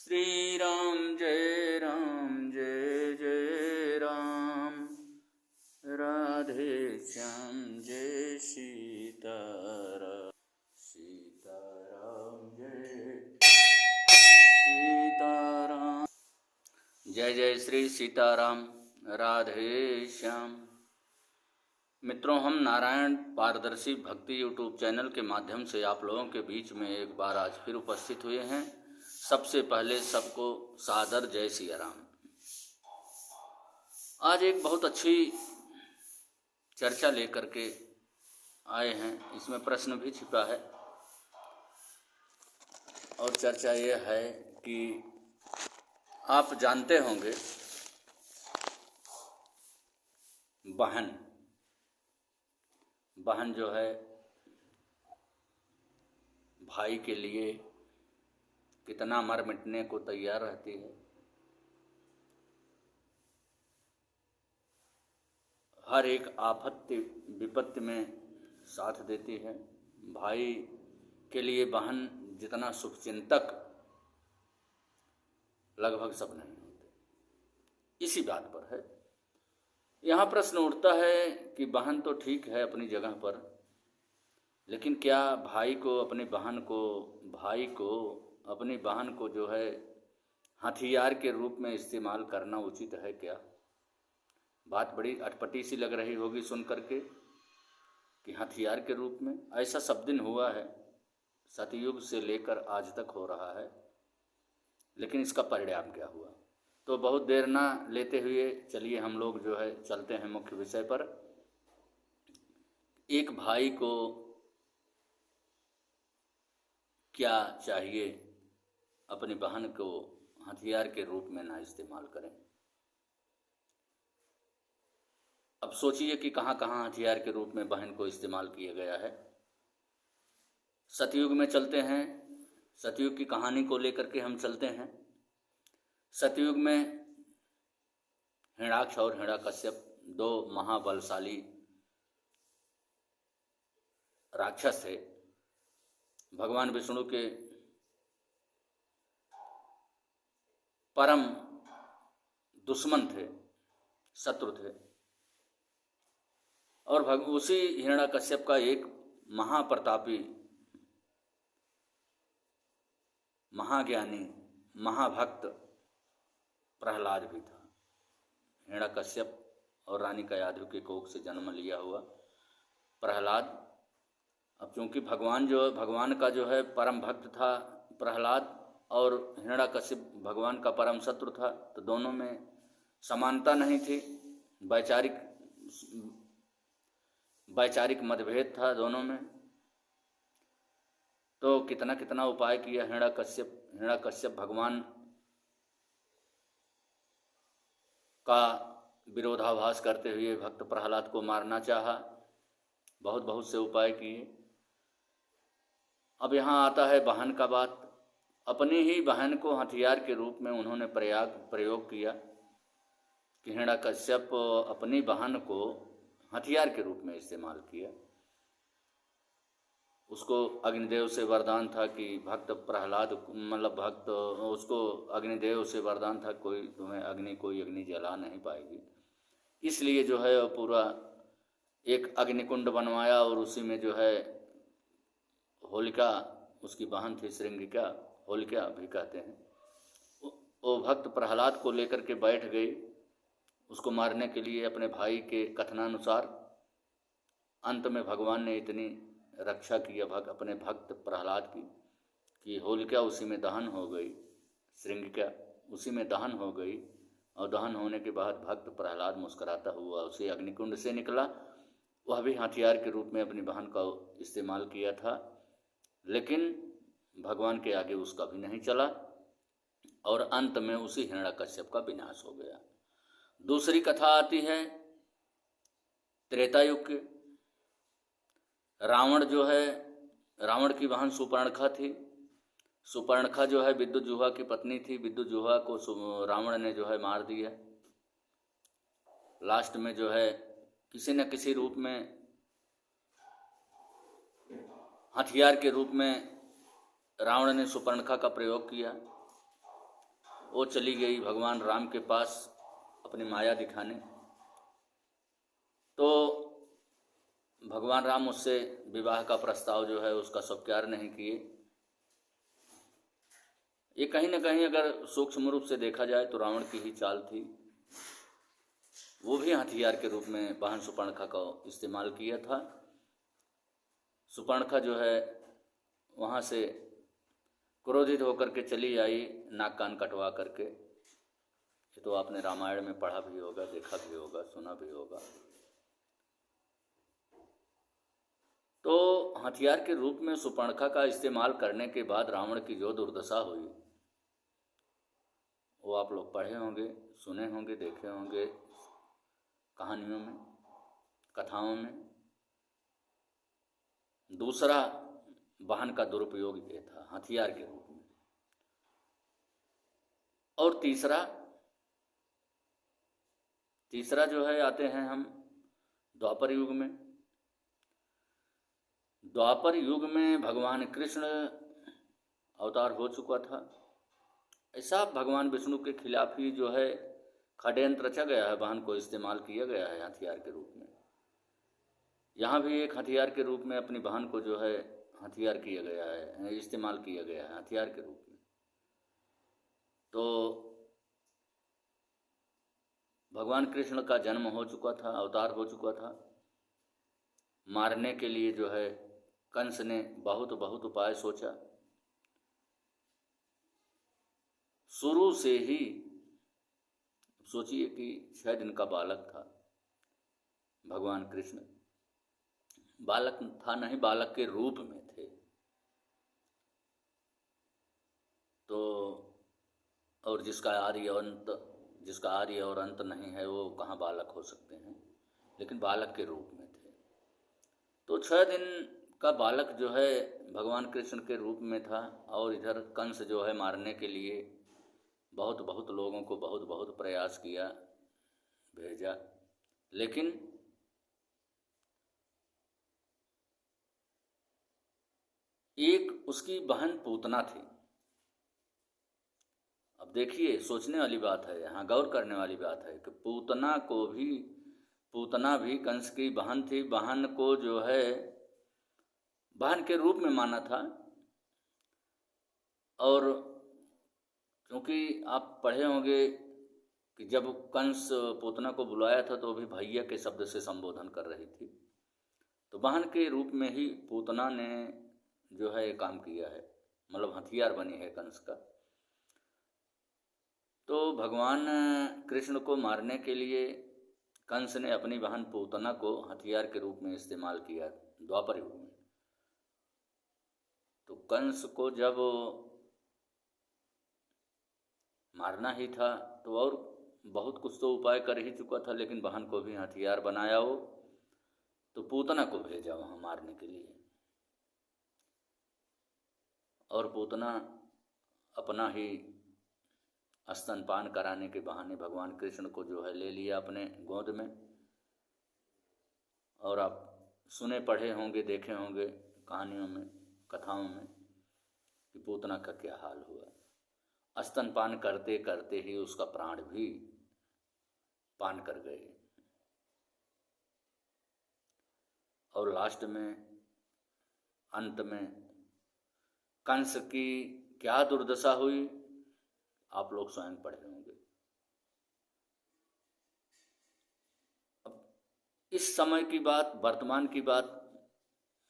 श्री राम जय जय राम। राधे श्याम जय सीताराम। सीताराम जय सीताराम। जय जय श्री सीताराम। राधे श्याम। मित्रों, हम नारायण पारदर्शी भक्ति यूट्यूब चैनल के माध्यम से आप लोगों के बीच में एक बार आज फिर उपस्थित हुए हैं। सबसे पहले सबको सादर जय सिया राम। आज एक बहुत अच्छी चर्चा लेकर के आए हैं। इसमें प्रश्न भी छिपा है और चर्चा ये है कि आप जानते होंगे बहन जो है भाई के लिए कितना मर मिटने को तैयार रहती है। हर एक आपत्ति विपत्ति में साथ देती है। भाई के लिए बहन जितना शुभचिंतक लगभग सब नहीं होते। इसी बात पर है। यहाँ प्रश्न उठता है कि बहन तो ठीक है अपनी जगह पर, लेकिन क्या भाई को अपनी बहन को जो है हथियार के रूप में इस्तेमाल करना उचित है क्या? बात बड़ी अटपटी सी लग रही होगी सुन करके कि हथियार के रूप में। ऐसा सब दिन हुआ है, सतयुग से लेकर आज तक हो रहा है, लेकिन इसका परिणाम क्या हुआ? तो बहुत देर ना लेते हुए चलिए हम लोग जो है चलते हैं मुख्य विषय पर। एक भाई को क्या चाहिए अपनी बहन को हथियार के रूप में ना इस्तेमाल करें। अब सोचिए कि कहाँ कहाँ हथियार के रूप में बहन को इस्तेमाल किया गया है। सतयुग में चलते हैं, सतयुग की कहानी को लेकर के हम चलते हैं। सतयुग में हिरण्याक्ष और हिरण्यकश्यप दो महाबलशाली राक्षस थे। भगवान विष्णु के परम दुश्मन थे, शत्रु थे। और उसी हिरण्यकश्यप का एक महाप्रतापी, महाज्ञानी, महाभक्त प्रहलाद भी था। हिरण्यकश्यप और रानी कयाधु के कोख से जन्म लिया हुआ प्रहलाद। अब चूंकि भगवान का जो है परम भक्त था प्रहलाद, और हिरण्यकश्यप भगवान का परम शत्रु था, तो दोनों में समानता नहीं थी। वैचारिक मतभेद था दोनों में। तो कितना कितना उपाय किया हिरण्यकश्यप भगवान का विरोधाभास करते हुए भक्त प्रहलाद को मारना चाहा। बहुत से उपाय किए। अब यहाँ आता है बहन का बात। अपनी ही बहन को हथियार के रूप में उन्होंने प्रयोग किया कि हिरण्यकश्यप अपनी बहन को हथियार के रूप में इस्तेमाल किया। उसको अग्निदेव से वरदान था कि उसको अग्निदेव से वरदान था कोई अग्नि जला नहीं पाएगी। इसलिए जो है पूरा एक अग्निकुंड बनवाया और उसी में जो है होलिका, उसकी बहन थी श्रृंगिका, होलिका भी कहते हैं, वो भक्त प्रहलाद को लेकर के बैठ गई उसको मारने के लिए अपने भाई के कथनानुसार। अंत में भगवान ने इतनी रक्षा की अपने भक्त प्रहलाद की कि होलिका उसी में दहन हो गई, श्रृंगिका उसी में दहन हो गई। और दहन होने के बाद भक्त प्रहलाद मुस्कुराता हुआ उसी अग्निकुंड से निकला। वह भी हथियार के रूप में अपनी बहन का इस्तेमाल किया था, लेकिन भगवान के आगे उसका भी नहीं चला और अंत में उसी हिरण्यकश्यप का विनाश हो गया। दूसरी कथा आती है त्रेता युग की। रावण की बहन सुपर्णखा थी। सुपर्णखा जो है विद्युज्जुहा की पत्नी थी। विद्युज्जुहा को रावण ने जो है मार दिया। लास्ट में जो है किसी न किसी रूप में हथियार के रूप में रावण ने सुपर्णखा का प्रयोग किया वो चली गई भगवान राम के पास अपनी माया दिखाने। तो भगवान राम उससे विवाह का प्रस्ताव जो है उसका स्वीकार नहीं किए। ये कहीं ना कहीं अगर सूक्ष्म रूप से देखा जाए तो रावण की ही चाल थी। वो भी हथियार के रूप में बहन सुपर्णखा का इस्तेमाल किया था। सुपर्णखा जो है वहाँ से क्रोधित होकर के चली आई, नाक कान कटवा करके। ये तो आपने रामायण में पढ़ा भी होगा, देखा भी होगा, सुना भी होगा। तो हथियार के रूप में सुपर्णखा का इस्तेमाल करने के बाद रावण की जो दुर्दशा हुई वो आप लोग पढ़े होंगे, सुने होंगे, देखे होंगे कहानियों में, कथाओं में। दूसरा वाहन का दुरुपयोग ये था हथियार के रूप में। और तीसरा जो है आते हैं हम द्वापर युग में। द्वापर युग में भगवान कृष्ण अवतार हो चुका था। ऐसा भगवान विष्णु के खिलाफ ही जो है षड्यंत्र रचा गया है, वाहन को इस्तेमाल किया गया है हथियार के रूप में। यहाँ भी एक हथियार के रूप में अपनी बहन को जो है हथियार किया गया है, इस्तेमाल किया गया है हथियार के रूप में। तो भगवान कृष्ण का जन्म हो चुका था, अवतार हो चुका था। मारने के लिए जो है कंस ने बहुत बहुत उपाय सोचा। शुरू से ही सोचिए कि 6 दिन का बालक था भगवान कृष्ण। बालक था नहीं, बालक के रूप में थे। तो और जिसका आदि और अंत नहीं है वो कहाँ बालक हो सकते हैं, लेकिन बालक के रूप में थे। तो 6 दिन का बालक जो है भगवान कृष्ण के रूप में था। और इधर कंस जो है मारने के लिए बहुत बहुत लोगों को बहुत बहुत प्रयास किया, भेजा, लेकिन एक उसकी बहन पूतना थी। अब देखिए, सोचने वाली बात है, यहाँ गौर करने वाली बात है कि पूतना भी कंस की बहन थी। बहन को जो है बहन के रूप में माना था। और क्योंकि आप पढ़े होंगे कि जब कंस पूतना को बुलाया था तो भी भैया के शब्द से संबोधन कर रही थी। तो बहन के रूप में ही पूतना ने जो है काम किया है, मतलब हथियार बनी है कंस का। तो भगवान कृष्ण को मारने के लिए कंस ने अपनी बहन पूतना को हथियार के रूप में इस्तेमाल किया द्वापर युग में। तो कंस को जब मारना ही था तो और बहुत कुछ तो उपाय कर ही चुका था, लेकिन बहन को भी हथियार बनाया हो तो पूतना को भेजा वहाँ मारने के लिए। और पूतना अपना ही स्तनपान कराने के बहाने भगवान कृष्ण को जो है ले लिया अपने गोद में। और आप सुने पढ़े होंगे, देखे होंगे कहानियों में, कथाओं में कि पूतना का क्या हाल हुआ। स्तनपान करते करते ही उसका प्राण भी पान कर गए। और लास्ट में, अंत में कंस की क्या दुर्दशा हुई आप लोग स्वयं पढ़े होंगे। अब इस समय की बात, वर्तमान की बात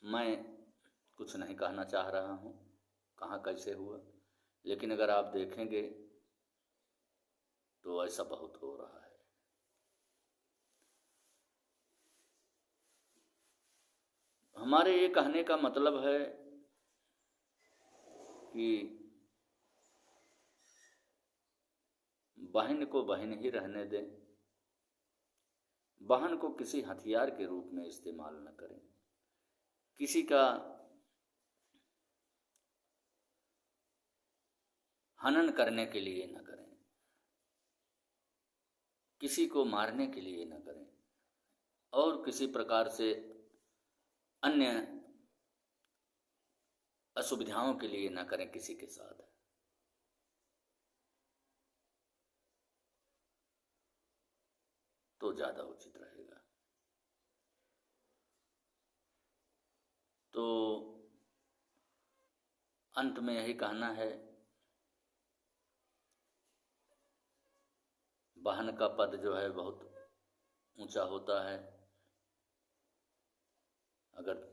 मैं कुछ नहीं कहना चाह रहा हूँ कहाँ कैसे हुआ, लेकिन अगर आप देखेंगे तो ऐसा बहुत हो रहा है। हमारे ये कहने का मतलब है कि बहन को बहन ही रहने दें, बहन को किसी हथियार के रूप में इस्तेमाल न करें, किसी का हनन करने के लिए न करें, किसी को मारने के लिए न करें, और किसी प्रकार से अन्य असुविधाओं के लिए न करें किसी के साथ। तो ज़्यादा उचित रहेगा। तो अंत में यही कहना है, वाहन का पद जो है बहुत ऊंचा होता है। अगर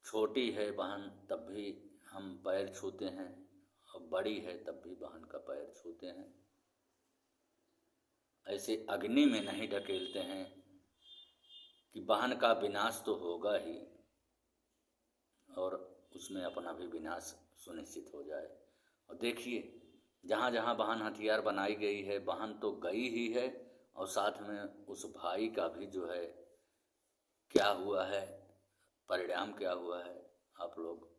छोटी है वाहन तब भी हम पैर छूते हैं, और बड़ी है तब भी वाहन का पैर छूते हैं। ऐसे अग्नि में नहीं ढकेलते हैं कि वाहन का विनाश तो होगा ही और उसमें अपना भी विनाश सुनिश्चित हो जाए। और देखिए, जहाँ जहाँ वाहन हथियार बनाई गई है, वाहन तो गई ही है, और साथ में उस भाई का भी जो है क्या हुआ है, परिणाम क्या हुआ है, आप लोग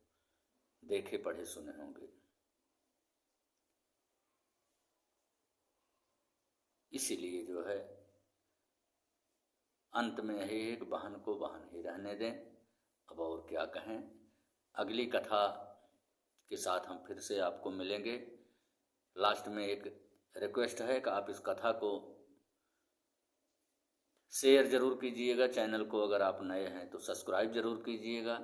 देखे पढ़े सुने होंगे। इसीलिए जो है अंत में यही एक वाहन को वाहन ही रहने दें। अब और क्या कहें। अगली कथा के साथ हम फिर से आपको मिलेंगे। लास्ट में एक रिक्वेस्ट है कि आप इस कथा को शेयर ज़रूर कीजिएगा। चैनल को अगर आप नए हैं तो सब्सक्राइब ज़रूर कीजिएगा,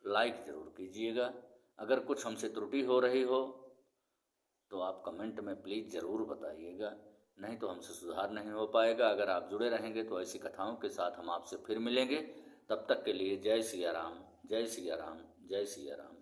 लाइक ज़रूर कीजिएगा। अगर कुछ हमसे त्रुटि हो रही हो तो आप कमेंट में प्लीज़ ज़रूर बताइएगा, नहीं तो हमसे सुधार नहीं हो पाएगा। अगर आप जुड़े रहेंगे तो ऐसी कथाओं के साथ हम आपसे फिर मिलेंगे। तब तक के लिए जय सिया राम, जय सिया राम, जय सिया राम।